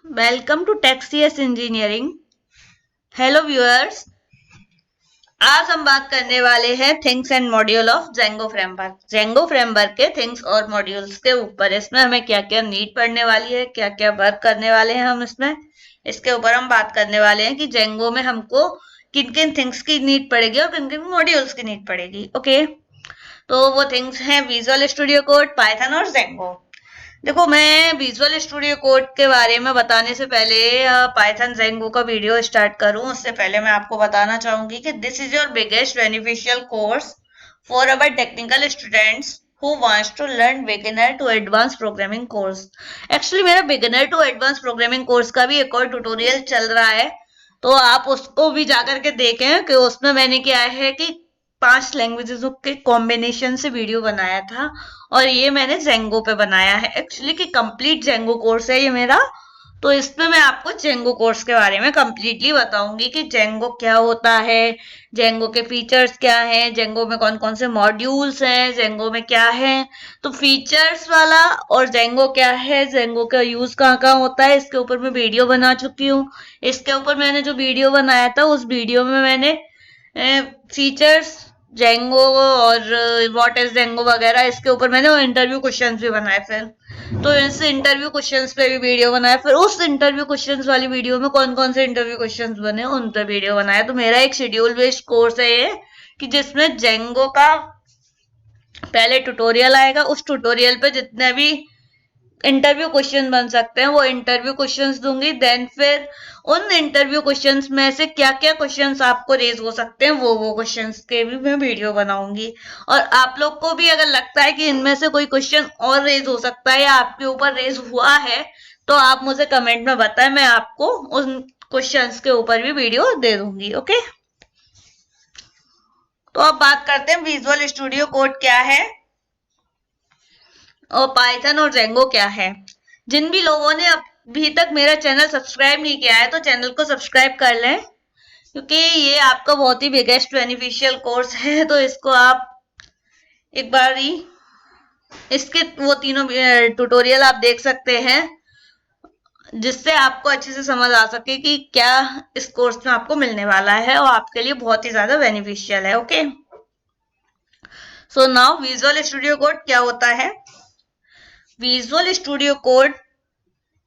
Welcome to टेक्सीएस engineering. Hello viewers, आज हम बात करने वाले हैं things and module of Django framework. Django framework के थिंग्स और मॉड्यूल्स के ऊपर इसमें हमें क्या क्या नीड पड़ने वाली है, क्या क्या वर्क करने वाले हैं हम इसमें, इसके ऊपर हम बात करने वाले हैं कि जेंगो में हमको किन किन थिंग्स की नीड पड़ेगी और किन किन मॉड्यूल्स की नीड पड़ेगी। ओके, तो वो थिंग्स हैं विजुअल स्टूडियो कोड, पाइथन और जेंगो। देखो, मैं विजुअल स्टूडियो कोड के बारे में बताने से पहले पाइथन जेंगो का वीडियो स्टार्ट करूं उससे पहले मैं आपको बताना चाहूंगी कि this is your biggest beneficial course for our technical students who wants to learn beginner to advance programming course. Actually मेरा beginner to advance programming course का भी एक और ट्यूटोरियल चल रहा है, तो आप उसको भी जाकर के देखें कि उसमें मैंने क्या है कि 5 लैंग्वेजेस के कॉम्बिनेशन से वीडियो बनाया था और ये मैंने जेंगो पे बनाया है। एक्चुअली कि कंप्लीट जेंगो कोर्स है ये मेरा, तो इसमें मैं आपको जेंगो कोर्स के बारे में कंप्लीटली बताऊंगी कि जेंगो क्या होता है, जेंगो के फीचर्स क्या हैं, जेंगो में कौन कौन से मॉड्यूल्स हैं, जेंगो में क्या है। तो फीचर्स वाला और जेंगो क्या है, जेंगो का यूज कहाँ कहाँ होता है, इसके ऊपर मैं वीडियो बना चुकी हूँ। इसके ऊपर मैंने जो वीडियो बनाया था उस वीडियो में मैंने फीचर्स, जेंगो और व्हाट इज जेंगो वगैरह, इसके ऊपर मैंने इंटरव्यू क्वेश्चंस भी बनाए। फिर तो इस इंटरव्यू क्वेश्चंस पे भी वीडियो बनाया, फिर उस इंटरव्यू क्वेश्चंस वाली वीडियो में कौन कौन से इंटरव्यू क्वेश्चंस बने उन पे वीडियो बनाया। तो मेरा एक शेड्यूल बेस्ड कोर्स है ये, कि जिसमें जेंगो का पहले ट्यूटोरियल आएगा, उस ट्यूटोरियल पे जितने भी इंटरव्यू क्वेश्चन बन सकते हैं वो इंटरव्यू क्वेश्चंस दूंगी। देन फिर उन इंटरव्यू क्वेश्चंस में से क्या क्या क्वेश्चंस आपको रेज हो सकते हैं वो क्वेश्चंस के भी मैं वीडियो बनाऊंगी। और आप लोग को भी अगर लगता है कि इनमें से कोई क्वेश्चन और रेज हो सकता है या आपके ऊपर रेज हुआ है, तो आप मुझे कमेंट में बताएं, मैं आपको उन क्वेश्चंस के ऊपर भी वीडियो दे दूंगी। ओके, तो अब बात करते हैं विजुअल स्टूडियो कोड क्या है और पाइथन और जेंगो क्या है। जिन भी लोगों ने अभी तक मेरा चैनल सब्सक्राइब नहीं किया है तो चैनल को सब्सक्राइब कर लें, क्योंकि ये आपका बहुत ही बिगेस्ट बेनिफिशियल कोर्स है। तो इसको आप एक बार ही इसके वो तीनों ट्यूटोरियल आप देख सकते हैं, जिससे आपको अच्छे से समझ आ सके कि क्या इस कोर्स में आपको मिलने वाला है और आपके लिए बहुत ही ज्यादा बेनिफिशियल है। Okay, so now visual studio code क्या होता है। विजुअल स्टूडियो कोड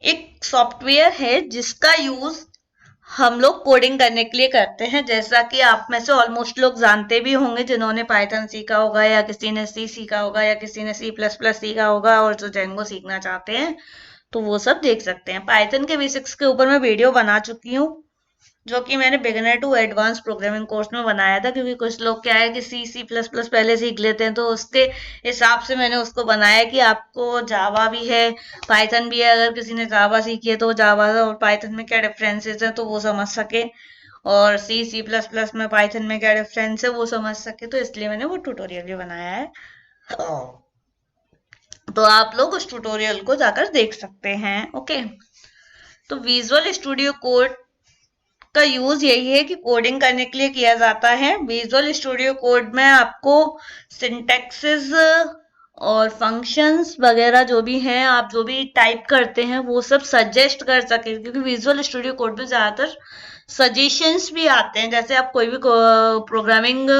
एक सॉफ्टवेयर है जिसका यूज हम लोग कोडिंग करने के लिए करते हैं। जैसा कि आप में से ऑलमोस्ट लोग जानते भी होंगे, जिन्होंने पाइथन सीखा होगा या किसी ने सी सीखा होगा या किसी ने सी प्लस प्लस सीखा होगा और जो जेंगो सीखना चाहते हैं तो वो सब देख सकते हैं। पाइथन के बेसिक्स के ऊपर मैं वीडियो बना चुकी हूँ, जो कि मैंने beginner to advance programming course में बनाया था, क्योंकि कुछ लोग क्या है कि सी सी प्लस प्लस पहले सीख लेते हैं, तो उसके हिसाब से मैंने उसको बनाया कि आपको जावा भी है, पाइथन भी है। अगर किसी ने जावा सीखी है तो जावा और पाइथन में क्या डिफरेंसेस हैं तो वो समझ सके, और सी सी प्लस प्लस में पाइथन में क्या डिफरेंस है वो समझ सके, तो इसलिए मैंने वो ट्यूटोरियल भी बनाया है। तो आप लोग उस ट्यूटोरियल को जाकर देख सकते हैं। ओके, तो विजुअल स्टूडियो कोड का यूज यही है कि कोडिंग करने के लिए किया जाता है। विजुअल स्टूडियो कोड में आपको सिंटैक्सेस और फंक्शंस वगैरह जो भी हैं, आप जो भी टाइप करते हैं वो सब सजेस्ट कर सके, क्योंकि विजुअल स्टूडियो कोड में ज्यादातर सजेशंस भी आते हैं। जैसे आप कोई भी प्रोग्रामिंग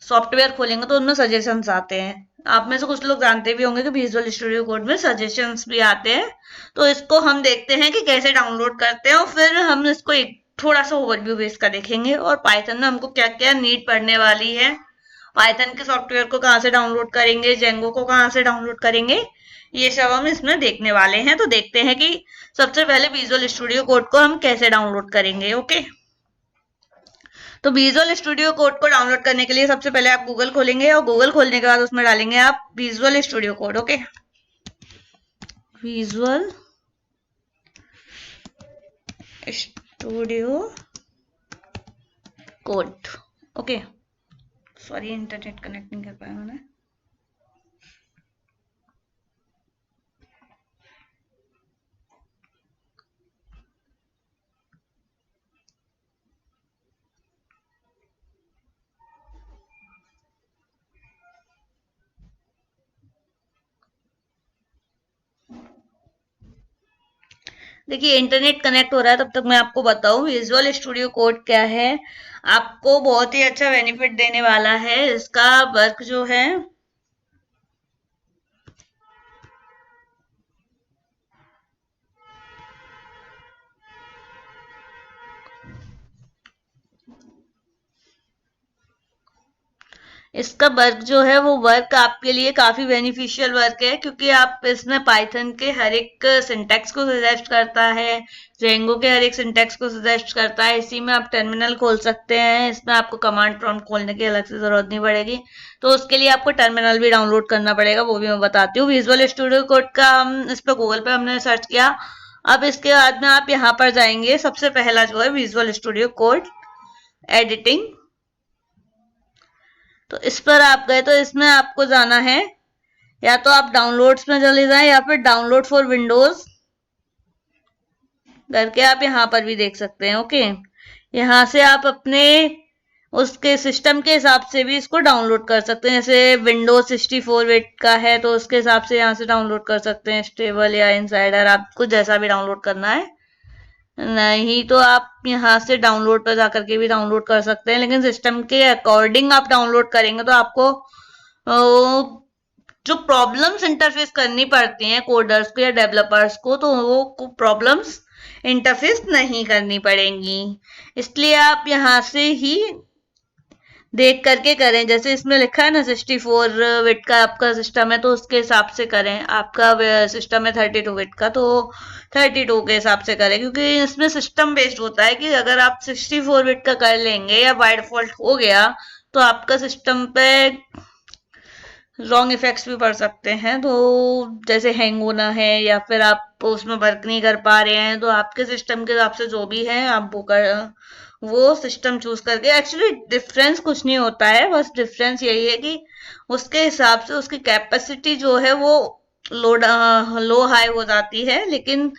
सॉफ्टवेयर खोलेंगे तो उनमें सजेशंस आते हैं। आप में से कुछ लोग जानते भी होंगे कि विजुअल स्टूडियो कोड में सजेशंस भी आते हैं। तो इसको हम देखते हैं कि कैसे डाउनलोड करते हैं और फिर हम इसको एक थोड़ा सा ओवरव्यू बेस का देखेंगे, और पाइथन में हमको क्या क्या नीड पड़ने वाली है, पाइथन के सॉफ्टवेयर को कहाँ से डाउनलोड करेंगे, जेंगो को कहाँ से डाउनलोड करेंगे, ये सब हम इसमें देखने वाले हैं। तो देखते हैं कि सबसे पहले विजुअल स्टूडियो कोड को हम कैसे डाउनलोड करेंगे। ओके, तो विजुअल स्टूडियो कोड को डाउनलोड करने के लिए सबसे पहले आप गूगल खोलेंगे और गूगल खोलने के बाद उसमें डालेंगे आप visual studio code. Okay, visual studio code. Okay, sorry internet connect नहीं कर पाया मैंने। देखिए इंटरनेट कनेक्ट हो रहा है, तब तक मैं आपको बताऊं विजुअल स्टूडियो कोड क्या है। आपको बहुत ही अच्छा बेनिफिट देने वाला है। इसका वर्क जो है, इसका वर्क जो है वो वर्क आपके लिए काफी बेनिफिशियल वर्क है, क्योंकि आप इसमें पाइथन के हर एक सिंटैक्स को सजेस्ट करता है, जेंगो के हर एक सिंटैक्स को सजेस्ट करता है। इसी में आप टर्मिनल खोल सकते हैं, इसमें आपको कमांड प्रॉम्प्ट खोलने की अलग से जरूरत नहीं पड़ेगी। तो उसके लिए आपको टर्मिनल भी डाउनलोड करना पड़ेगा, वो भी मैं बताती हूँ। विजुअल स्टूडियो कोड का हम इस पर गूगल पे हमने सर्च किया। अब इसके बाद में आप यहाँ पर जाएंगे, सबसे पहला जो है विजुअल स्टूडियो कोड एडिटिंग, तो इस पर आप गए तो इसमें आपको जाना है, या तो आप डाउनलोड्स में चले जाएं या फिर डाउनलोड फॉर विंडोज करके आप यहाँ पर भी देख सकते हैं। ओके, यहाँ से आप अपने उसके सिस्टम के हिसाब से भी इसको डाउनलोड कर सकते हैं। जैसे विंडोज 64 बिट का है तो उसके हिसाब से यहाँ से डाउनलोड कर सकते हैं, स्टेबल या इनसाइडर, आपको जैसा भी डाउनलोड करना है। नहीं तो आप यहाँ से डाउनलोड पर जाकर के भी डाउनलोड कर सकते हैं, लेकिन सिस्टम के अकॉर्डिंग आप डाउनलोड करेंगे तो आपको जो प्रॉब्लम्स इंटरफेस करनी पड़ती हैं कोडर्स को या डेवलपर्स को, तो वो प्रॉब्लम्स इंटरफेस नहीं करनी पड़ेंगी। इसलिए आप यहाँ से ही देख करके करें। जैसे इसमें लिखा है ना 64 बिट का आपका सिस्टम है तो उसके हिसाब से करें। आपका सिस्टम है 32 बिट का तो 32 के हिसाब से करें, क्योंकि इसमें सिस्टम बेस्ड होता है कि अगर आप 64 बिट का कर लेंगे या बाय डिफॉल्ट हो गया तो आपका सिस्टम पे रॉन्ग इफेक्ट्स भी पड़ सकते हैं। तो जैसे हैंग होना है या फिर आप उसमें वर्क नहीं कर पा रहे हैं, तो आपके सिस्टम के हिसाब से जो भी है आप वो सिस्टम चूज करके, एक्चुअली डिफरेंस कुछ नहीं होता है, बस डिफरेंस यही है कि उसके हिसाब से उसकी कैपेसिटी जो है वो लोड लो हाई हो जाती है, लेकिन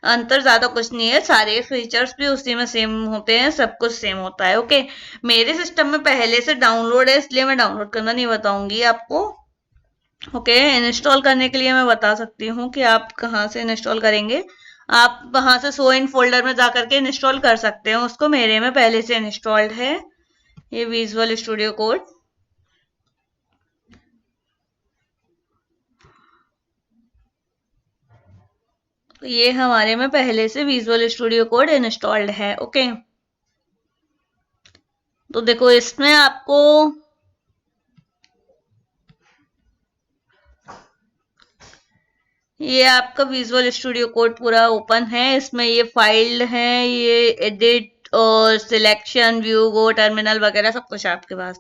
अंतर ज्यादा कुछ नहीं है। सारे फीचर्स भी उसी में सेम होते हैं, सब कुछ सेम होता है। ओके, मेरे सिस्टम में पहले से डाउनलोड है इसलिए मैं डाउनलोड करना नहीं बताऊंगी आपको। ओके, इंस्टॉल करने के लिए मैं बता सकती हूँ कि आप कहाँ से इंस्टॉल करेंगे। आप वहां से सो इन फोल्डर में जाकर के इंस्टॉल कर सकते हैं उसको। मेरे में पहले से इंस्टॉल्ड है ये विजुअल स्टूडियो कोड। तो ये हमारे में पहले से विजुअल स्टूडियो कोड इंस्टॉल्ड है। ओके, तो देखो इसमें आपको ये आपका विजुअल स्टूडियो कोड पूरा ओपन है। इसमें ये फाइल है, ये एडिट और सिलेक्शन, व्यू, गो, टर्मिनल वगैरह सब कुछ है आपके पास।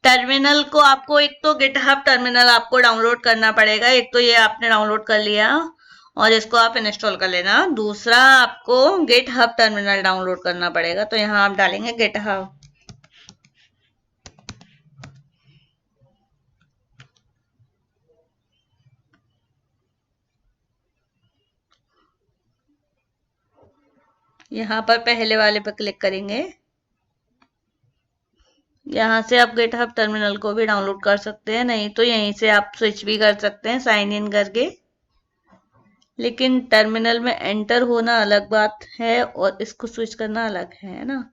टर्मिनल को आपको एक तो गिटहब टर्मिनल आपको डाउनलोड करना पड़ेगा। एक तो ये आपने डाउनलोड कर लिया और इसको आप इंस्टॉल कर लेना। दूसरा आपको गिटहब टर्मिनल डाउनलोड करना पड़ेगा, तो यहाँ आप डालेंगे गिटहब। यहाँ पर पहले वाले पर क्लिक करेंगे। यहाँ से आप गिटहब टर्मिनल को भी डाउनलोड कर सकते हैं, नहीं तो यहीं से आप स्विच भी कर सकते हैं साइन इन करके। लेकिन टर्मिनल में एंटर होना अलग बात है और इसको स्विच करना अलग है ना।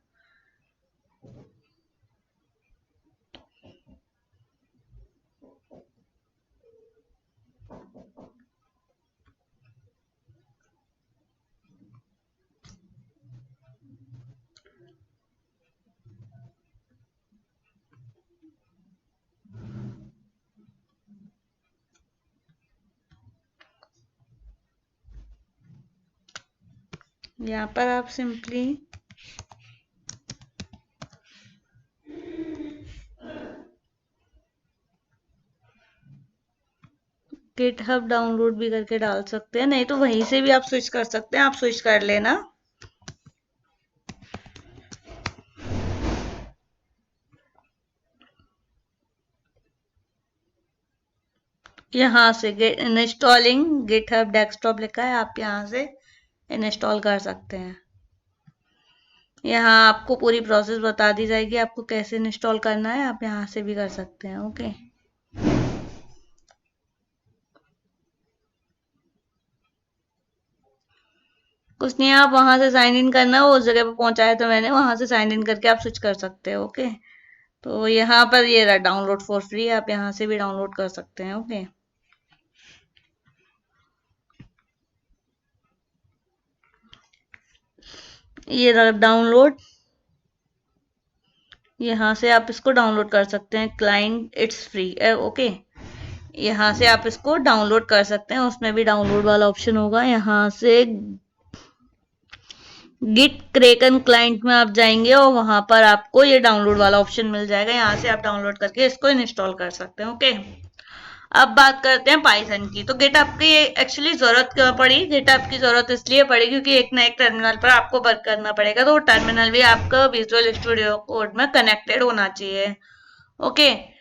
यहाँ पर आप सिंपली गिटहब डाउनलोड भी करके डाल सकते हैं, नहीं तो वहीं से भी आप स्विच कर सकते हैं। आप स्विच कर लेना। यहाँ से इंस्टॉलिंग गिटहब डेस्कटॉप लिखा है, आप यहाँ से इंस्टॉल कर सकते हैं। यहाँ आपको पूरी प्रोसेस बता दी जाएगी आपको कैसे इंस्टॉल करना है, आप यहाँ से भी कर सकते हैं। ओके, कुछ नहीं, आप वहां से साइन इन करना, उस जगह पे पहुंचाया तो मैंने, वहां से साइन इन करके आप स्विच कर सकते हो। ओके, तो यहाँ पर ये रहा डाउनलोड फॉर फ्री, आप यहाँ से भी डाउनलोड कर सकते हैं। ओके, ये रहा डाउनलोड, यहाँ से आप इसको डाउनलोड कर सकते हैं। Client it's free. ओके, यहाँ से आप इसको डाउनलोड कर सकते हैं, उसमें भी डाउनलोड वाला ऑप्शन होगा। यहाँ से गिट क्रेकन क्लाइंट में आप जाएंगे और वहां पर आपको ये डाउनलोड वाला ऑप्शन मिल जाएगा, यहाँ से आप डाउनलोड करके इसको इंस्टॉल कर सकते हैं। ओके, अब बात करते हैं पाइथन की। तो गिटहब की एक्चुअली जरूरत क्यों पड़ी? गिटहब की जरूरत इसलिए पड़ी क्योंकि एक ना एक टर्मिनल पर आपको वर्क करना पड़ेगा, तो टर्मिनल भी आपका विजुअल स्टूडियो कोड में कनेक्टेड होना चाहिए। ओके,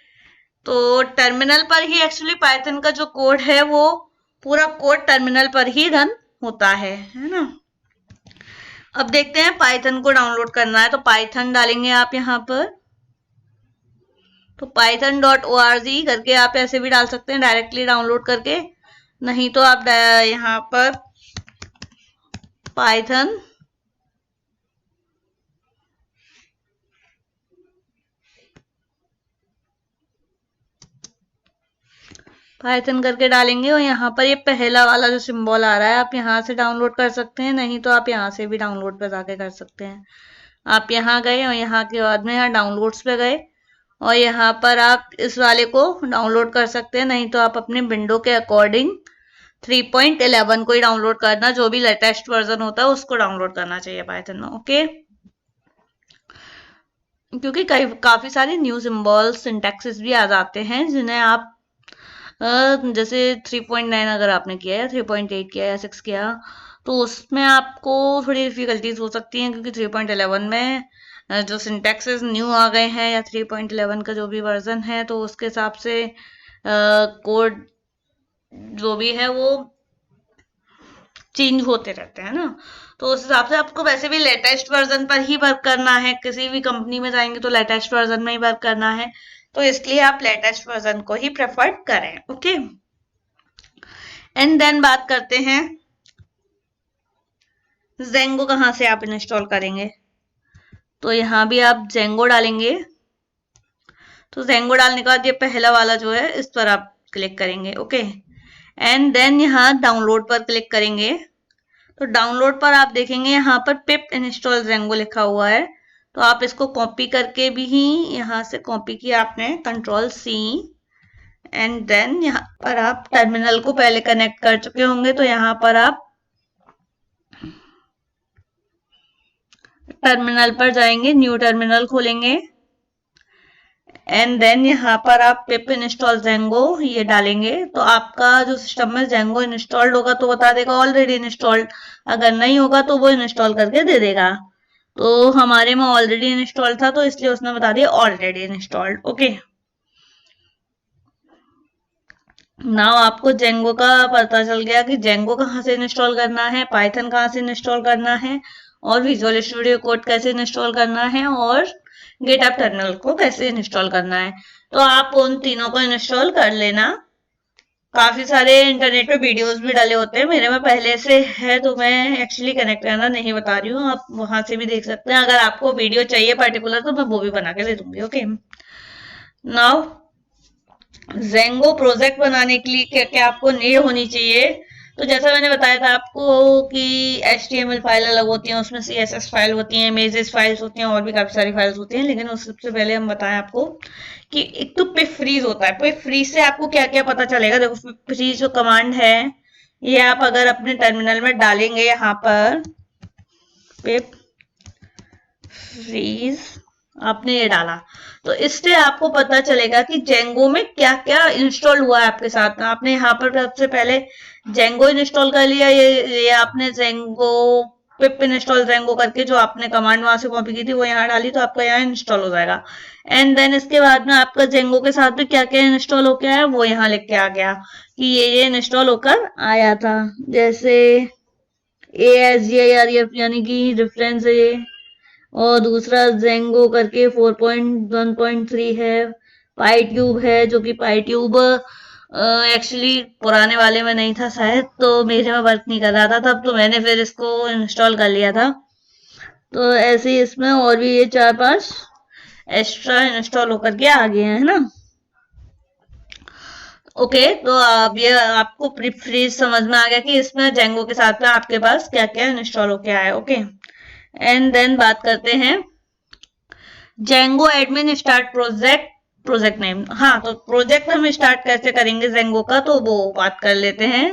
तो टर्मिनल पर ही एक्चुअली पाइथन का जो कोड है वो पूरा कोड टर्मिनल पर ही रन होता है ना। अब देखते हैं पाइथन को डाउनलोड करना है तो पाइथन डालेंगे आप यहाँ पर, तो python.org करके आप ऐसे भी डाल सकते हैं डायरेक्टली डाउनलोड करके, नहीं तो आप यहाँ पर पाइथन करके डालेंगे और यहाँ पर ये पहला वाला जो सिंबल आ रहा है आप यहाँ से डाउनलोड कर सकते हैं, नहीं तो आप यहाँ से भी डाउनलोड पे जाके कर सकते हैं। आप यहाँ गए और यहाँ के बाद में यहाँ डाउनलोड्स पे गए और यहाँ पर आप इस वाले को डाउनलोड कर सकते हैं, नहीं तो आप अपने विंडो के अकॉर्डिंग 3.11 को ही डाउनलोड करना, जो भी लेटेस्ट वर्जन होता है उसको डाउनलोड करना चाहिए पाइथन में। ओके, क्योंकि काफी सारे न्यू सिंबल्स सिंटैक्सेस भी आ जाते हैं जिन्हें आप जैसे 3.9 अगर आपने किया या 3.8 किया या 6 किया तो उसमें आपको थोड़ी डिफिकल्टीज हो सकती हैं, क्योंकि 3.11 में जो सिंटैक्सेस न्यू आ गए हैं या 3.11 का जो भी वर्जन है तो उसके हिसाब से कोड जो भी है वो चेंज होते रहते हैं ना। तो उस हिसाब से आपको वैसे भी लेटेस्ट वर्जन पर ही वर्क करना है, किसी भी कंपनी में जाएंगे तो लेटेस्ट वर्जन में ही वर्क करना है, तो इसलिए आप लेटेस्ट वर्जन को ही प्रेफर करें। ओके, एंड देन बात करते हैं जेंगो कहाँ से आप इंस्टॉल करेंगे। तो यहाँ भी आप जेंगो डालेंगे, तो जेंगो डालने के बाद ये पहला वाला जो है इस पर आप क्लिक करेंगे। ओके, एंड देन यहाँ डाउनलोड पर क्लिक करेंगे, तो डाउनलोड पर आप देखेंगे यहाँ पर पिप इंस्टॉल जेंगो लिखा हुआ है, तो आप इसको कॉपी करके भी ही यहाँ से कॉपी किया आपने Ctrl+C, एंड देन यहाँ पर आप टर्मिनल को पहले कनेक्ट कर चुके होंगे, तो यहाँ पर आप टर्मिनल पर जाएंगे, न्यू टर्मिनल खोलेंगे एंड देन यहाँ पर आप पिप इंस्टॉल जेंगो ये डालेंगे, तो आपका जो सिस्टम में जेंगो इंस्टॉल्ड होगा तो बता देगा ऑलरेडी इंस्टॉल्ड, अगर नहीं होगा तो वो इंस्टॉल करके दे देगा। तो हमारे में ऑलरेडी इंस्टॉल था तो इसलिए उसने बता दिया ऑलरेडी इंस्टॉल्ड। ओके, नाउ आपको जेंगो का पता चल गया कि जेंगो कहाँ से इंस्टॉल करना है, पाइथन कहाँ से इंस्टॉल करना है और विजुअल स्टूडियो कोड कैसे इंस्टॉल करना है और गिटहब टर्मिनल को कैसे इंस्टॉल करना है। तो आप उन तीनों को इंस्टॉल कर लेना। काफी सारे इंटरनेट पे वीडियोस भी डाले होते हैं, मेरे में पहले से है तो मैं एक्चुअली कनेक्ट करना नहीं बता रही हूँ, आप वहां से भी देख सकते हैं। अगर आपको वीडियो चाहिए पर्टिकुलर तो मैं वो भी बना के दे दूंगी। ओके, नाउ जेंगो प्रोजेक्ट बनाने के लिए क्या क्या आपको नीड होनी चाहिए, तो जैसा मैंने बताया था आपको कि HTML फाइल अलग होती है, उसमें CSS फाइल होती है, इमेजेस फाइल्स होती हैं और भी काफी सारी फाइल्स होती हैं, लेकिन उस सबसे पहले हम बताएं आपको कि एक तो पिप फ्रीज होता है। पिप फ्रीज से आपको क्या क्या पता चलेगा, देखो पिप फ्रीज जो कमांड है ये आप अगर अपने टर्मिनल में डालेंगे यहाँ पर पिप फ्रीज आपने ये डाला तो इससे आपको पता चलेगा कि जेंगो में क्या क्या इंस्टॉल हुआ है आपके साथ। आपने यहाँ पर सबसे पहले जेंगो इंस्टॉल कर लिया, ये आपने जेंगो पिप इंस्टॉल जेंगो करके जो आपने कमांड वहां से कॉपी की थी वो यहाँ डाली तो आपका यहाँ इंस्टॉल हो जाएगा। एंड देन इसके बाद में आपका जेंगो के साथ में क्या क्या इंस्टॉल होकर आया वो यहाँ लिख के आ गया कि ये इंस्टॉल होकर आया था, जैसे ASGIRF यानी कि रेफरेंस है ये, और दूसरा जेंगो करके 4.1.3 है, पाई ट्यूब है जो कि पाई ट्यूब एक्चुअली पुराने वाले में नहीं था शायद, तो मेरे में वर्क नहीं कर रहा था तब, तो मैंने फिर इसको इंस्टॉल कर लिया था। तो ऐसे ही इसमें और भी ये 4-5 एक्स्ट्रा इंस्टॉल होकर के आ गए हैं, है ना। ओके, तो अब ये आपको फ्रीज समझ में आ गया कि इसमें जेंगो के साथ में आपके पास क्या क्या इंस्टॉल होके आया। ओके, एंड देन बात करते हैं Django admin start project, project name. हाँ, तो प्रोजेक्ट हम स्टार्ट कैसे करेंगे जेंगो का, तो वो बात कर लेते हैं।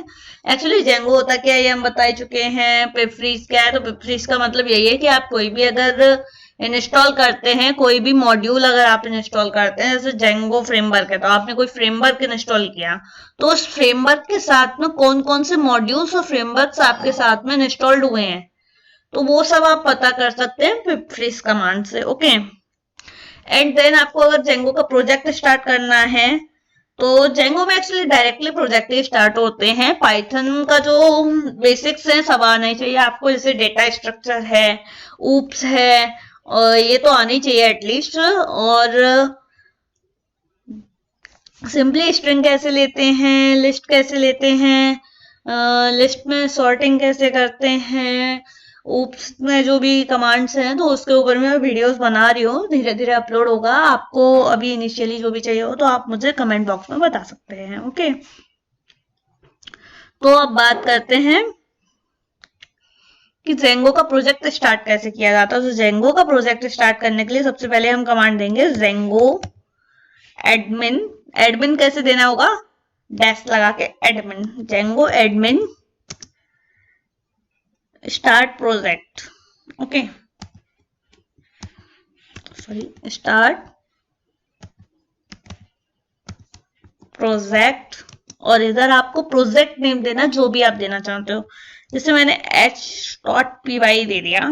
एक्चुअली जेंगो होता क्या है ये हम बता चुके हैं। पिप फ्रीज क्या है, तो पिप फ्रीज का मतलब यही है कि आप कोई भी अगर इंस्टॉल करते हैं, कोई भी मॉड्यूल अगर आप इंस्टॉल करते हैं, जैसे जेंगो फ्रेमवर्क है, तो आपने कोई फ्रेमवर्क इंस्टॉल किया, तो उस फ्रेमवर्क के साथ में कौन कौन से मॉड्यूल्स और फ्रेमवर्क्स आपके साथ में इंस्टॉल्ड हुए हैं, तो वो सब आप पता कर सकते हैं पिप फ्रीज कमांड से। ओके, एंड देन आपको अगर जेंगो का प्रोजेक्ट स्टार्ट करना है, तो जेंगो में एक्चुअली डायरेक्टली प्रोजेक्ट ही स्टार्ट होते हैं। पाइथन का जो बेसिक्स है सब आना चाहिए आपको, जैसे डेटा स्ट्रक्चर है, ऊप्स है, और ये तो आनी चाहिए एटलीस्ट। और सिंपली स्ट्रिंग कैसे लेते हैं, लिस्ट कैसे लेते हैं, लिस्ट में सॉर्टिंग कैसे करते हैं, ऊप्स में जो भी कमांड्स हैं, तो उसके ऊपर मैं वीडियोस बना रही हूँ, धीरे धीरे अपलोड होगा। आपको अभी इनिशियली जो भी चाहिए हो तो आप मुझे कमेंट बॉक्स में बता सकते हैं। ओके, तो अब बात करते हैं कि जेंगो का प्रोजेक्ट स्टार्ट कैसे किया जाता है। तो जेंगो का प्रोजेक्ट स्टार्ट करने के लिए सबसे पहले हम कमांड देंगे जेंगो एडमिन। एडमिन कैसे देना होगा, डैश लगा के admin, Django admin start project. Okay, sorry, start project. और इधर आपको प्रोजेक्ट नेम देना जो भी आप देना चाहते हो, जैसे मैंने h.py दे दिया।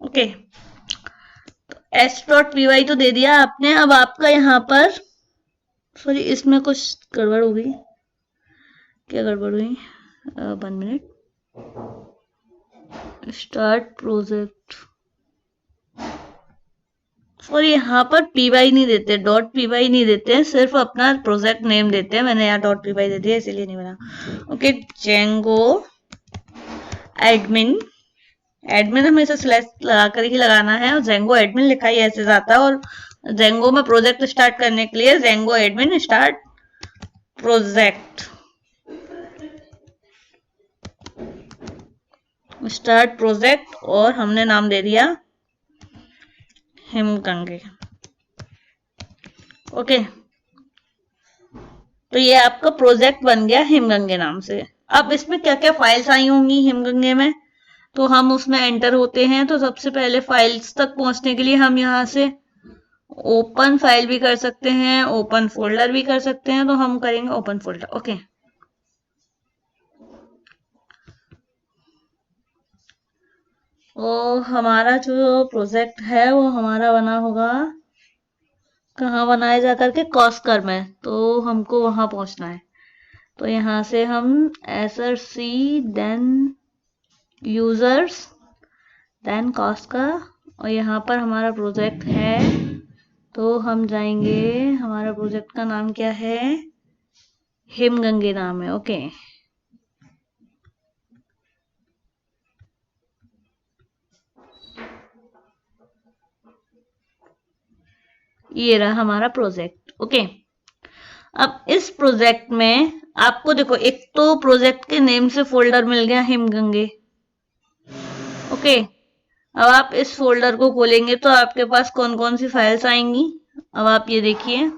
ओके, तो h.py तो दे दिया आपने। अब आपका यहाँ पर, सॉरी इसमें कुछ गड़बड़ हो गई, क्या गड़बड़ हुई, 1 मिनट, स्टार्ट प्रोजेक्ट, और यहाँ पर py नहीं देते, .py नहीं देते, सिर्फ अपना प्रोजेक्ट नेम देते हैं। मैंने यहाँ .py दे दिया इसीलिए नहीं बना। ओके, जेंगो एडमिन, एडमिन हमेशा स्लैश लगा कर ही लगाना है, और जेंगो एडमिन लिखा ही ऐसे जाता है। और जेंगो में प्रोजेक्ट स्टार्ट करने के लिए Django admin start project, start project, और हमने नाम दे दिया हिमगंगे। ओके, तो ये आपका प्रोजेक्ट बन गया हिमगंगे नाम से। अब इसमें क्या क्या फाइल्स आई होंगी हिमगंगे में, तो हम उसमें एंटर होते हैं। तो सबसे पहले फाइल्स तक पहुंचने के लिए हम यहाँ से ओपन फाइल भी कर सकते हैं, ओपन फोल्डर भी कर सकते हैं, तो हम करेंगे ओपन फोल्डर। ओके, तो हमारा जो प्रोजेक्ट है वो हमारा बना होगा, कहाँ बनाया जा करके, कॉस्कर में, तो हमको वहां पहुंचना है। तो यहाँ से हम src देन यूजर्स देन कॉस्कर, और यहाँ पर हमारा प्रोजेक्ट है, तो हम जाएंगे, हमारा प्रोजेक्ट का नाम क्या है, हिमगंगे नाम है। ओके, ये रहा हमारा प्रोजेक्ट। ओके, अब इस प्रोजेक्ट में आपको देखो, एक तो प्रोजेक्ट के नेम से फोल्डर मिल गया हिमगंगे। ओके, अब आप इस फोल्डर को खोलेंगे तो आपके पास कौन कौन सी फाइल्स आएंगी, अब आप ये देखिए।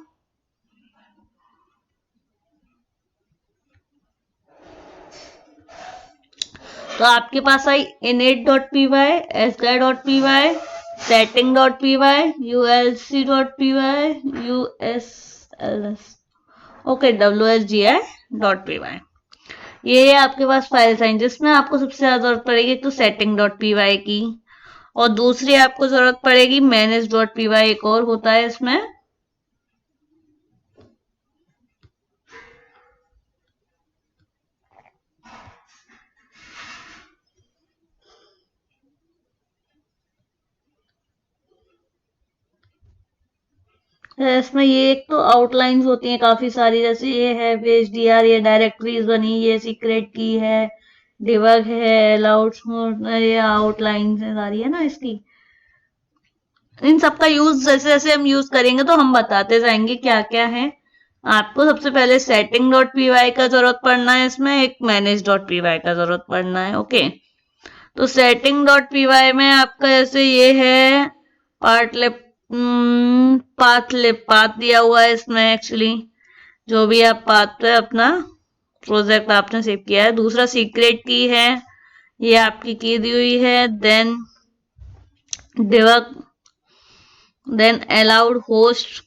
तो आपके पास आई init.py, sguy.py, setting.py, ulc.py, usls, okay, wsgi.py। ये आपके पास फाइल्स हैं जिसमें आपको सबसे ज्यादा जरूरत पड़ेगी, एक तो setting.py की, और दूसरी आपको जरूरत पड़ेगी manage.py, एक और होता है इसमें। इसमें ये एक तो आउटलाइंस होती हैं काफी सारी, जैसे ये है पेज डीआर, ये डायरेक्टरीज बनी, ये सीक्रेट की है, डिबग है, लाउड, ये आउटलाइंस है सारी, है ना इसकी। इन सब का यूज जैसे जैसे हम यूज करेंगे तो हम बताते जाएंगे क्या क्या है। आपको सबसे पहले सेटिंग डॉट पीवाई का जरूरत पड़ना है, इसमें एक मैनेज डॉट पीवाई का जरूरत पड़ना है। ओके, तो सेटिंग डॉट पीवाई में आपका जैसे ये है पाथ दिया हुआ है इसमें एक्चुअली, जो भी आप पाथ पे अपना प्रोजेक्ट आपने सेव किया है। दूसरा सीक्रेट की है, ये आपकी की दी हुई है। Then debug, then allowed host,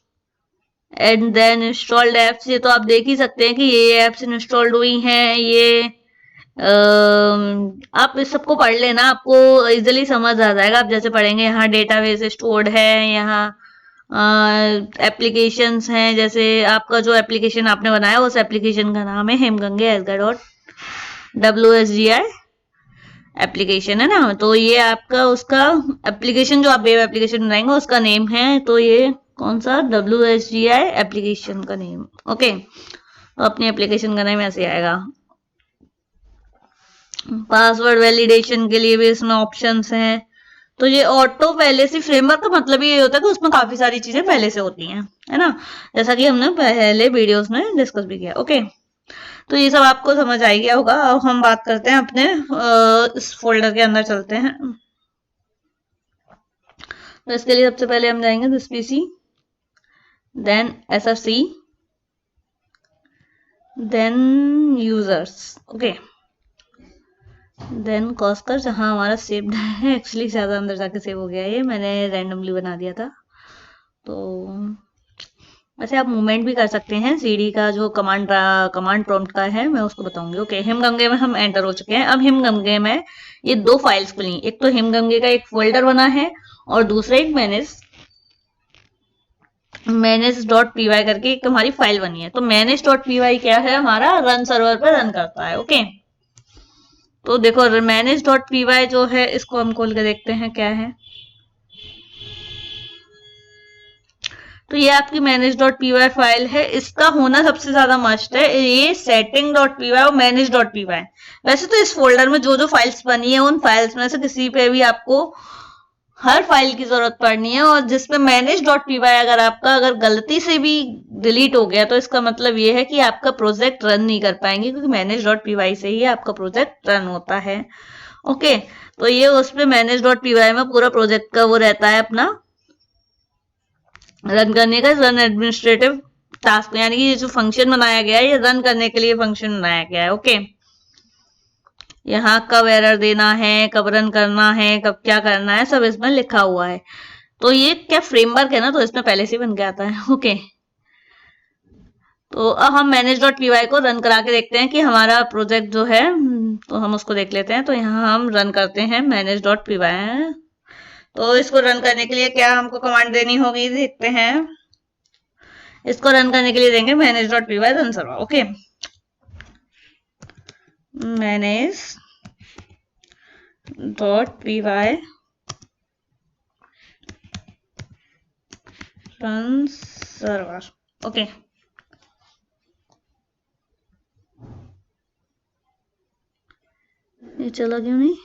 and then installed apps. ये तो आप देख ही सकते हैं कि ये एप्स इंस्टॉल्ड हुई हैं। ये आप इस सबको पढ़ लेना, आपको इजीली समझ आ जाएगा। आप जैसे पढ़ेंगे, यहाँ डेटाबेस स्टोर्ड है, यहाँ एप्लीकेशंस हैं, जैसे आपका जो एप्लीकेशन आपने बनाया उस एप्लीकेशन का नाम है हेमगंगे एसगा डॉट WSGI एप्लीकेशन, है ना। तो ये आपका उसका एप्लीकेशन जो आप वेब एप्लीकेशन बनाएंगे उसका नेम है। तो ये कौन सा WSGI एप्लीकेशन का नेम। ओके, तो अपनी एप्लीकेशन का नेम ऐसे आएगा। पासवर्ड वैलिडेशन के लिए भी इसमें ऑप्शंस हैं। तो ये ऑटो पहले से फ्रेमवर्क का मतलब ये होता है कि उसमें काफी सारी चीजें पहले से होती हैं, है ना, जैसा कि हमने पहले वीडियोस में डिस्कस भी किया। ओके, तो ये सब आपको समझ आ गया होगा। अब हम बात करते हैं अपने इस फोल्डर के अंदर चलते हैं। तो इसके लिए सबसे पहले हम जाएंगे this PC, then SFC, then users. Okay, then कॉस्कर, जहां हमारा सेव्ड है, एक्चुअली ज्यादा अंदर जाके सेव हो गया, ये मैंने रैंडमली बना दिया था। तो वैसे आप मूवमेंट भी कर सकते हैं। सीडी का जो कमांड प्रॉम्प्ट का है मैं उसको बताऊंगी। ओके, हिमगंगे में हम एंटर हो चुके हैं। अब हिमगंगे में ये दो फाइल्स खुली, एक तो हिमगंगे का एक फोल्डर बना है और दूसरा एक मैनेज डॉट पीवाई करके एक हमारी फाइल बनी है। तो मैनेज डॉट पीवाई क्या है, हमारा रन सर्वर पर रन करता है। ओके, तो देखो मैनेज डॉट पीवाई जो है, इसको हम खोल के देखते हैं क्या है। तो ये आपकी मैनेज डॉट पीवाई फाइल है, इसका होना सबसे ज्यादा मस्ट है। ये सेटिंग डॉट पीवाई और मैनेज डॉट पीवाई, वैसे तो इस फोल्डर में जो जो फाइल्स बनी है उन फाइल्स में से किसी पे भी आपको हर फाइल की जरूरत पड़नी है। और जिसमें मैनेज डॉट पीवाई अगर गलती से भी डिलीट हो गया तो इसका मतलब ये है कि आपका प्रोजेक्ट रन नहीं कर पाएंगे, क्योंकि मैनेज डॉट पीवाई से ही आपका प्रोजेक्ट रन होता है। ओके, तो ये उस पे मैनेज डॉट पीवाई में पूरा प्रोजेक्ट का वो रहता है अपना रन करने का, रन एडमिनिस्ट्रेटिव टास्क, यानी कि ये जो फंक्शन बनाया गया है ये रन करने के लिए फंक्शन बनाया गया है। ओके, यहाँ कब एरर देना है, कब रन करना है, कब क्या करना है, सब इसमें लिखा हुआ है। तो ये क्या फ्रेमवर्क है ना, तो इसमें पहले से बन के आता है। ओके, तो अब हम मैनेज डॉट पीवाई को रन करा के देखते हैं कि हमारा प्रोजेक्ट जो है, तो हम उसको देख लेते हैं। तो यहाँ हम रन करते हैं मैनेज डॉट पीवाई। तो इसको रन करने के लिए क्या हमको कमांड देनी होगी, देखते हैं। इसको रन करने के लिए देंगे manage dot PY run server. Okay, manage dot PY run server. Okay, ये चला क्यों नहीं।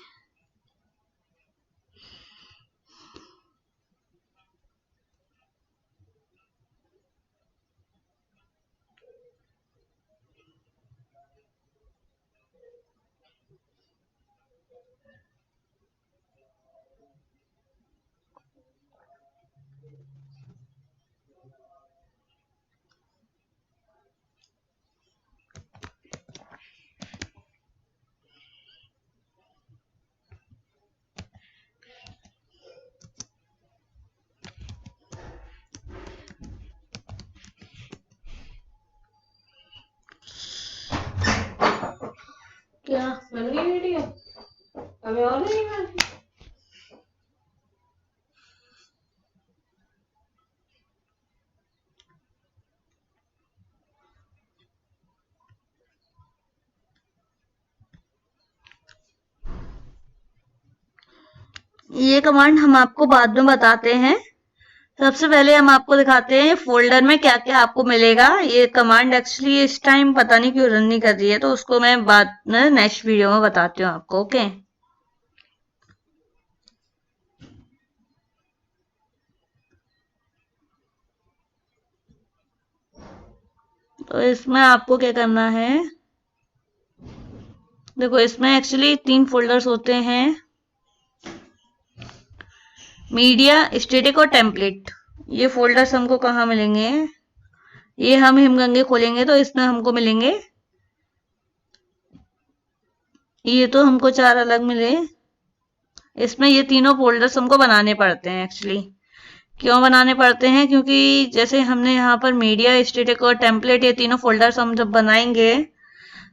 क्या बन गई वीडियो, अभी और नहीं बनी। ये कमांड हम आपको बाद में बताते हैं, सबसे पहले हम आपको दिखाते हैं फोल्डर में क्या क्या आपको मिलेगा। ये कमांड एक्चुअली इस टाइम पता नहीं क्यों रन नहीं कर रही है, तो उसको मैं बाद में नेक्स्ट वीडियो में बताती हूँ आपको। ओके, तो इसमें आपको क्या करना है, देखो इसमें एक्चुअली 3 फोल्डर्स होते हैं, मीडिया, स्टैटिक और टेम्पलेट। ये फोल्डर्स हमको कहाँ मिलेंगे, ये हम हिमगंगे खोलेंगे तो इसमें हमको मिलेंगे, ये तो हमको 4 अलग मिले। इसमें ये तीनों फोल्डर्स हमको बनाने पड़ते हैं एक्चुअली। क्यों बनाने पड़ते हैं, क्योंकि जैसे हमने यहाँ पर मीडिया, स्टैटिक और टेम्पलेट, ये तीनों फोल्डर्स हम जब बनाएंगे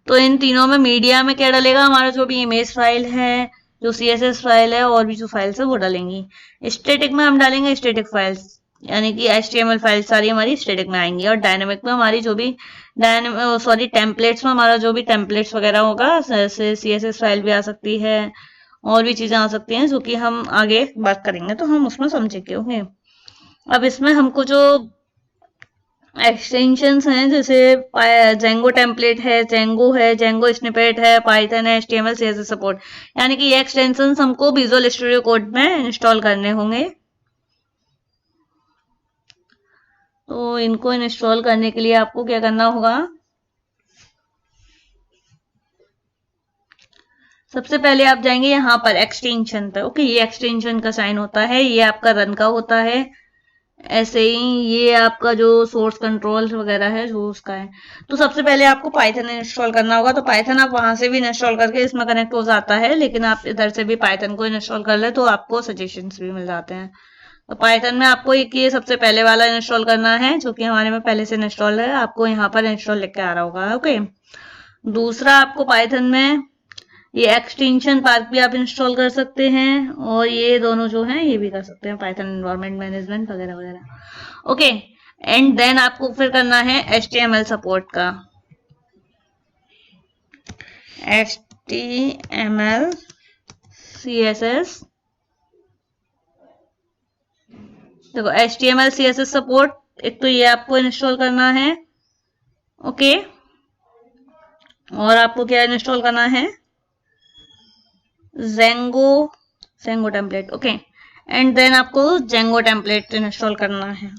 तो इन तीनों में मीडिया में क्या डलेगा, हमारा जो भी इमेज फाइल है, जो CSS फाइल है और भी जो फाइल्स है वो डालेंगी। स्टैटिक में हम डालेंगे स्टैटिक फाइल्स, यानी कि HTML फाइल सारी हमारी स्टैटिक में आएंगी, और डायनेमिक में हमारी जो भी टेम्पलेट्स में हमारा जो भी टेम्पलेट्स वगैरह होगा, जैसे CSS फाइल भी आ सकती है और भी चीजें आ सकती हैं जो कि हम आगे बात करेंगे तो हम उसमें समझेंगे। ओके, अब इसमें हमको जो एक्सटेंशंस हैं, जैसे जेंगो टेम्पलेट है, जेंगो स्निपेट है, पाइथन है, HTML CSS सपोर्ट, यानी कि ये एक्सटेंशंस हमको विजुअल स्टूडियो कोड में इंस्टॉल करने होंगे। तो इनको इंस्टॉल करने के लिए आपको क्या करना होगा, सबसे पहले आप जाएंगे यहाँ पर एक्सटेंशन पे। ओके, ये एक्सटेंशन का साइन होता है, ये आपका रन का होता है। ऐसे ही ये आपका जो सोर्स कंट्रोल वगैरह है जो उसका है। तो सबसे पहले आपको पाइथन इंस्टॉल करना होगा। तो पाइथन आप वहां से भी इंस्टॉल करके इसमें कनेक्ट हो जाता है, लेकिन आप इधर से भी पाइथन को इंस्टॉल कर ले तो आपको सजेशंस भी मिल जाते हैं। तो पाइथन में आपको एक ये सबसे पहले वाला इंस्टॉल करना है, जो कि हमारे में पहले से इंस्टॉल है, आपको यहाँ पर इंस्टॉल लिख के आ रहा होगा। ओके, दूसरा आपको पाइथन में ये एक्सटेंशन पार्क भी आप इंस्टॉल कर सकते हैं, और ये दोनों जो हैं ये भी कर सकते हैं, पाइथन एनवायरनमेंट मैनेजमेंट वगैरह वगैरह। ओके, एंड देन आपको फिर करना है HTML सपोर्ट का, HTML CSS। देखो HTML CSS सपोर्ट एक तो ये आपको इंस्टॉल करना है। ओके, और आपको क्या इंस्टॉल करना है, Django Django template. Okay, and then आपको जेंगो टेम्पलेट इंस्टॉल करना है।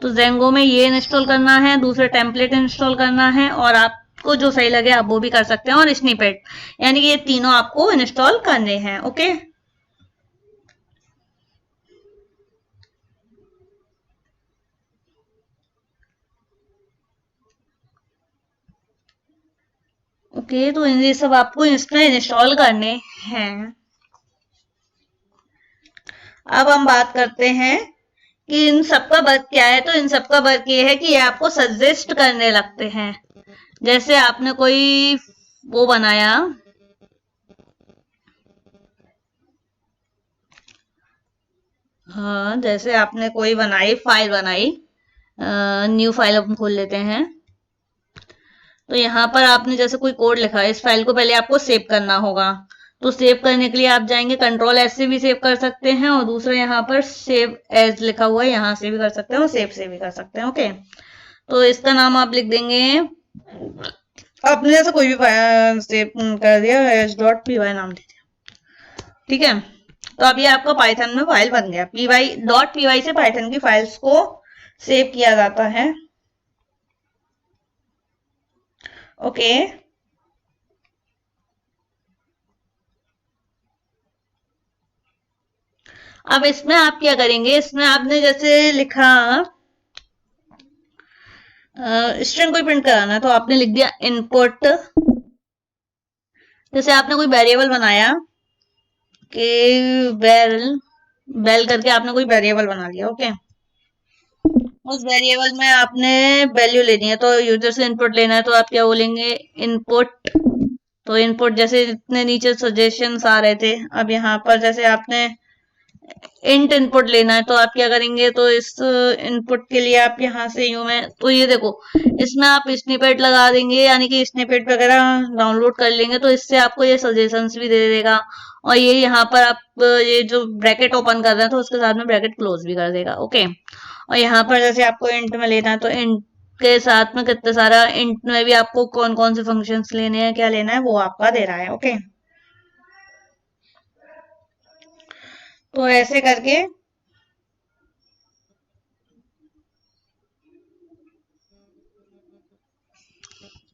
तो जेंगो में ये इंस्टॉल करना है, दूसरे टेम्पलेट इंस्टॉल करना है, और आपको जो सही लगे आप वो भी कर सकते हैं, और स्निपेट, यानी कि ये तीनों आपको इंस्टॉल करने हैं। ओके, ओके, तो ये सब आपको इसमें इंस्टॉल करने हैं। अब हम बात करते हैं कि इन सबका वर्क क्या है। तो इन सबका वर्क ये है कि ये आपको सजेस्ट करने लगते हैं। जैसे आपने कोई वो बनाया, हाँ, जैसे आपने कोई फाइल बनाई, न्यू फाइल हम खोल लेते हैं। तो यहाँ पर आपने जैसे कोई कोड लिखा है, इस फाइल को पहले आपको सेव करना होगा। तो सेव करने के लिए आप जाएंगे, Ctrl+S से भी सेव कर सकते हैं, और दूसरा यहाँ पर सेव एज लिखा हुआ है, यहाँ से भी कर सकते हैं, और सेव से भी कर सकते हैं। ओके, तो इसका नाम आप लिख देंगे, आपने जैसे कोई भी सेव कर दिया, h.py नाम दे दिया, ठीक है। तो अब ये आपका पाइथन में फाइल बन गया। py.py से पाइथन की फाइल्स को सेव किया जाता है। ओके, अब इसमें आप क्या करेंगे, इसमें आपने जैसे लिखा स्ट्रिंग कोई प्रिंट कराना है, तो आपने लिख दिया इनपुट। जैसे आपने कोई वेरिएबल बनाया कि बेल बेल करके आपने कोई वेरिएबल बना लिया। ओके, उस वेरिएबल में आपने वैल्यू लेनी है, तो यूजर से इनपुट लेना है, तो आप क्या बोलेंगे, इनपुट। तो इनपुट जैसे इतने नीचे सजेशंस आ रहे थे, अब यहाँ पर जैसे आपने इंट इनपुट लेना है तो आप क्या करेंगे, तो इस इनपुट के लिए आप यहाँ से यूं में, तो ये देखो इसमें आप स्निपेट लगा देंगे, यानी कि स्निपेट वगैरह डाउनलोड कर लेंगे तो इससे आपको ये सजेशंस भी दे देगा। और ये यहाँ पर आप ये जो ब्रैकेट ओपन कर रहे हैं तो उसके साथ में ब्रैकेट क्लोज भी कर देगा। ओके, और यहाँ पर जैसे आपको इंट में लेना है तो इंट के साथ में कितने सारा, इंट में भी आपको कौन कौन से फंक्शंस लेने हैं, क्या लेना है, वो आपका दे रहा है। ओके, तो ऐसे करके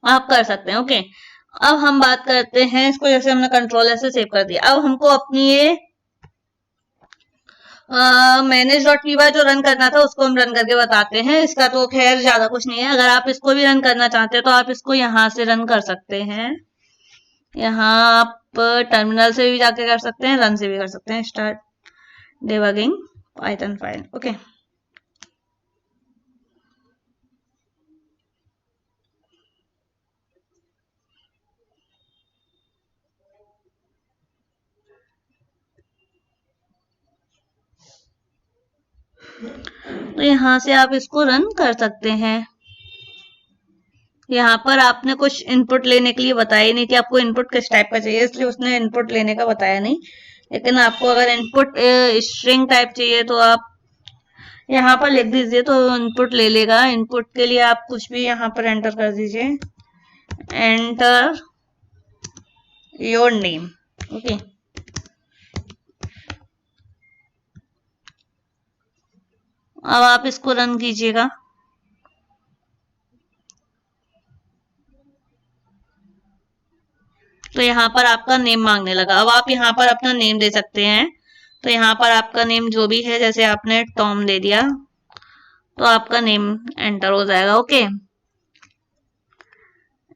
आप कर सकते हैं। ओके, अब हम बात करते हैं इसको, जैसे हमने कंट्रोलर से सेव कर दिया, अब हमको अपनी ये मैनेज डॉट पी वाई जो रन करना था उसको हम रन करके बताते हैं। इसका तो खैर ज्यादा कुछ नहीं है, अगर आप इसको भी रन करना चाहते हैं तो आप इसको यहाँ से रन कर सकते हैं। यहाँ आप टर्मिनल से भी जाके कर सकते हैं, रन से भी कर सकते हैं, start debugging Python file. Okay, तो यहाँ से आप इसको रन कर सकते हैं। यहाँ पर आपने कुछ इनपुट लेने के लिए बताया ही नहीं कि आपको इनपुट किस टाइप का चाहिए, इसलिए उसने इनपुट लेने का बताया नहीं। लेकिन आपको अगर इनपुट स्ट्रिंग टाइप चाहिए तो आप यहाँ पर लिख दीजिए तो इनपुट ले लेगा। इनपुट के लिए आप कुछ भी यहाँ पर एंटर कर दीजिए, एंटर योर नेम। ओके, अब आप इसको रन कीजिएगा। तो यहाँ पर आपका नेम मांगने लगा, अब आप यहाँ पर अपना नेम दे सकते हैं। तो यहाँ पर आपका नेम जो भी है, जैसे आपने टॉम दे दिया तो आपका नेम एंटर हो जाएगा। ओके,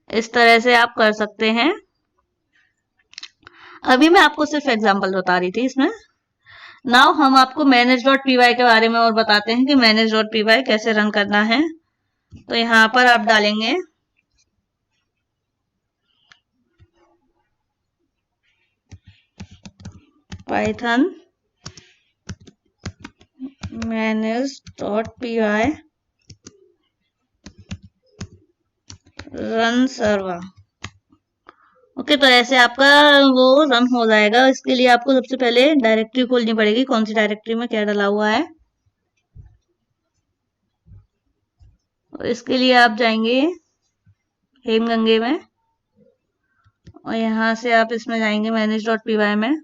इस तरह से आप कर सकते हैं। अभी मैं आपको सिर्फ एग्जांपल बता रही थी इसमें। नाउ हम आपको मैनेज डॉट पी वाई के बारे में और बताते हैं कि मैनेज डॉट पी वाई कैसे रन करना है। तो यहाँ पर आप डालेंगे Python manage dot P Y run server. Okay, तो ऐसे आपका वो रन हो जाएगा। इसके लिए आपको सबसे पहले डायरेक्टरी खोलनी पड़ेगी, कौन सी डायरेक्टरी में क्या डला हुआ है। इसके लिए आप जाएंगे हेमगंगे में, और यहाँ से आप इसमें जाएंगे मैनेज डॉट पी वाई में।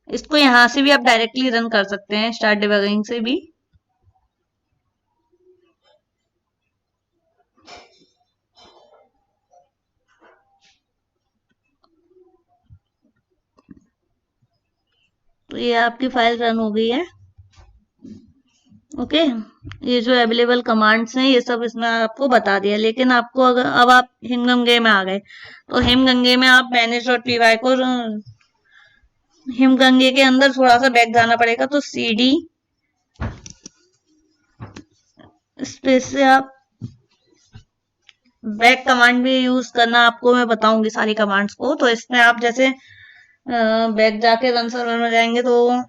इसको यहाँ से भी आप डायरेक्टली रन कर सकते हैं, स्टार्ट डिबगिंग से भी। तो ये आपकी फाइल रन हो गई है। ओके, ये जो अवेलेबल कमांड्स हैं ये सब इसमें आपको बता दिया। लेकिन आपको अगर अब आप हिमगंगे में आ गए तो हिमगंगे में आप मैनेज डॉट पी वाई को, हिमगंगे के अंदर थोड़ा सा बैक जाना पड़ेगा। तो सीडी स्पेस से आप बैक कमांड भी यूज करना, आपको मैं बताऊंगी सारी कमांड्स को। तो इसमें आप जैसे बैक जाके रन सर्वर में जाएंगे तो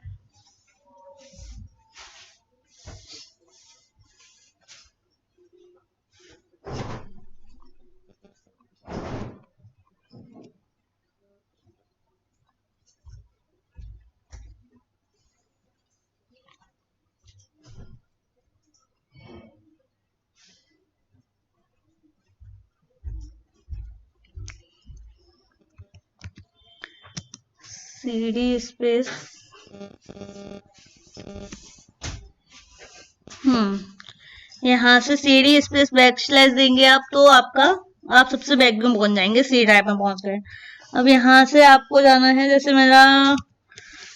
सीडी स्पेस यहाँ से सीडी स्पेस बैक स्लैश देंगे आप, तो आपका आप सबसे बैक में पहुंच जाएंगे, सी ड्राइव में पहुंच गए। अब यहाँ से आपको जाना है, जैसे मेरा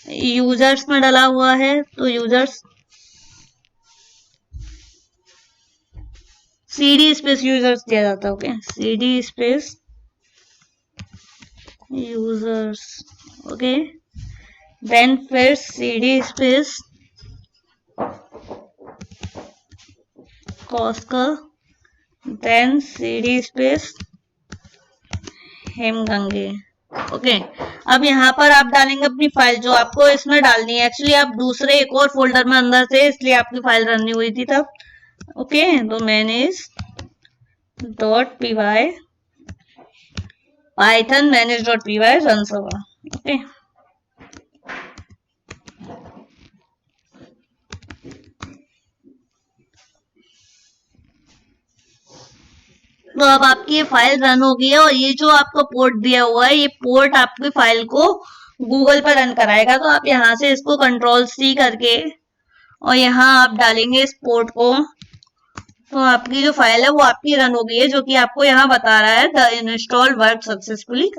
यूजर्स में डला हुआ है तो यूजर्स, सीडी स्पेस यूजर्स दिया जाता है। Okay, CD space users. Okay, then फिर सीडी स्पेस कॉस्कर, देन सीडी स्पेस हिमगंगे। ओके। अब यहाँ पर आप डालेंगे अपनी फाइल जो आपको इसमें डालनी है। एक्चुअली आप दूसरे एक और फोल्डर में अंदर थे, इसलिए आपकी फाइल रन नहीं हुई थी तब। ओके, तो manage.py python manage.py रन होगा। ओके, तो अब आपकी ये फाइल रन हो गई है और ये जो आपका पोर्ट दिया हुआ है, ये पोर्ट आपकी फाइल को गूगल पर रन कराएगा। तो आप यहाँ से इसको कंट्रोल C करके और यहाँ आप डालेंगे इस पोर्ट को, तो आपकी जो फाइल है वो आपकी रन हो गई है, जो कि आपको यहाँ बता रहा है the install work successfully,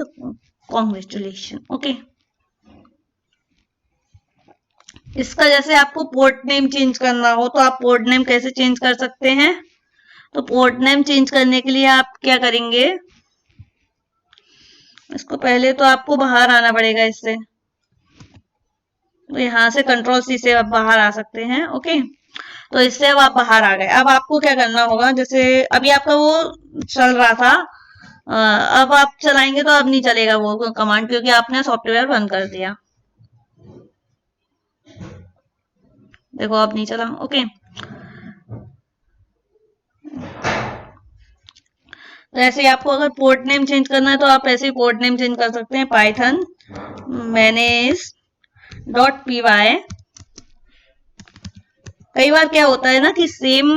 congratulation. Okay, इसका जैसे आपको पोर्ट नेम चेंज करना हो तो आप पोर्ट नेम कैसे चेंज कर सकते हैं? तो पोर्ट नेम चेंज करने के लिए आप क्या करेंगे, इसको पहले तो आपको बाहर आना पड़ेगा इससे। तो यहाँ से कंट्रोल C से आप बाहर आ सकते हैं। ओके, तो इससे अब आप बाहर आ गए। अब आपको क्या करना होगा, जैसे अभी आपका वो चल रहा था, अब आप चलाएंगे तो अब नहीं चलेगा वो कमांड, क्योंकि आपने सॉफ्टवेयर बंद कर दिया। देखो अब नहीं चला। ओके, तो ऐसे आपको अगर पोर्ट नेम चेंज करना है तो आप ऐसे ही पोर्ट नेम चेंज कर सकते हैं, पाइथन manage.py। कई बार क्या होता है ना कि सेम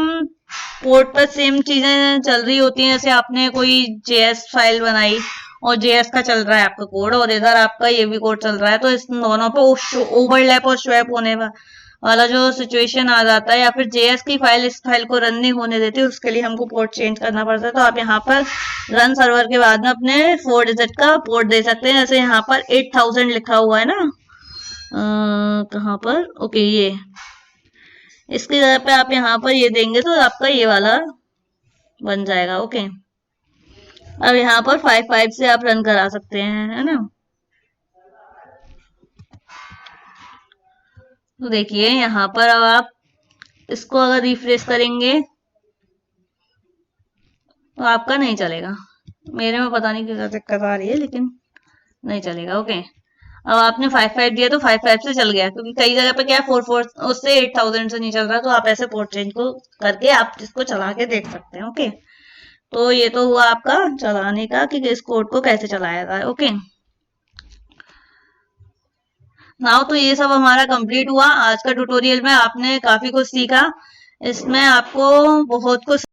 पोर्ट पर सेम चीजें चल रही होती हैं, जैसे आपने कोई JS फाइल बनाई और JS का चल रहा है आपका कोड और इधर आपका ये भी कोड चल रहा है, तो इस दोनों पे ओवरलैप और स्वैप होने वाला जो सिचुएशन आ जाता है, या फिर JS की फाइल इस फाइल को रन नहीं होने देती, उसके लिए हमको पोर्ट चेंज करना पड़ता है। तो आप यहाँ पर रन सर्वर के बाद में अपने 4 डिजिट का पोर्ट दे सकते हैं। जैसे यहाँ पर 8000 लिखा हुआ है ना, कहाँ पर, ओके, ये इसकी जगह पे आप यहाँ पर ये देंगे तो आपका ये वाला बन जाएगा। ओके, अब यहाँ पर 55 से आप रन करा सकते हैं, है ना। तो देखिए यहाँ पर अब आप इसको अगर रिफ्रेश करेंगे तो आपका नहीं चलेगा। मेरे में पता नहीं क्या दिक्कत आ रही है, लेकिन नहीं चलेगा। ओके, अब आपने 55 दिया तो 55 से चल गया, क्योंकि कई जगह पे क्या है 44 उससे 8000 से नहीं चल रहा, तो आप ऐसे पोर्ट चेंज को करके आप इसको चला के देख सकते हैं। ओके, तो ये तो हुआ आपका चलाने का कि इस कोड को कैसे चलाया जाए। ओके, नाउ तो ये सब हमारा कंप्लीट हुआ। आज का ट्यूटोरियल में आपने काफी कुछ सीखा, इसमें आपको बहुत कुछ